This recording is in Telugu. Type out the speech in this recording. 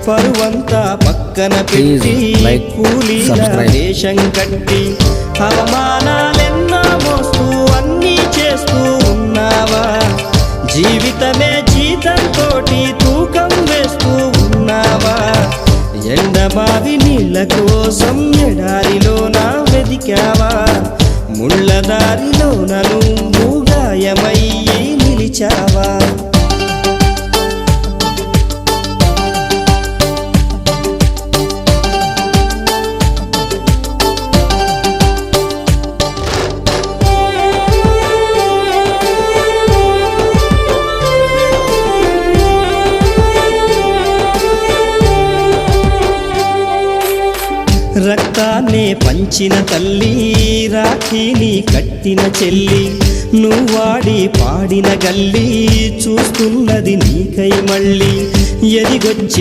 పరువంతా పక్కన పెట్టి కూలీల వేషం కట్టి అవమానాలెన్నో మోస్తూ అన్నీ చేస్తూ ఉన్నావా? జీవితమే జీతంతోటి తూకం వేస్తూ ఉన్నావా? ఎండమావి నీళ్ళ కోసం ఎడారిలోన వెదికావా? ముళ్ళదారిలోన నువ్వు గాయమయ్యి నిలిచావా? రక్తాన్నే పంచిన తల్లి, రాఖీని కట్టిన చెల్లి, నువ్వాడి పాడిన గల్లి చూస్తున్నది నీకై మళ్ళీ ఎదిగొచ్చి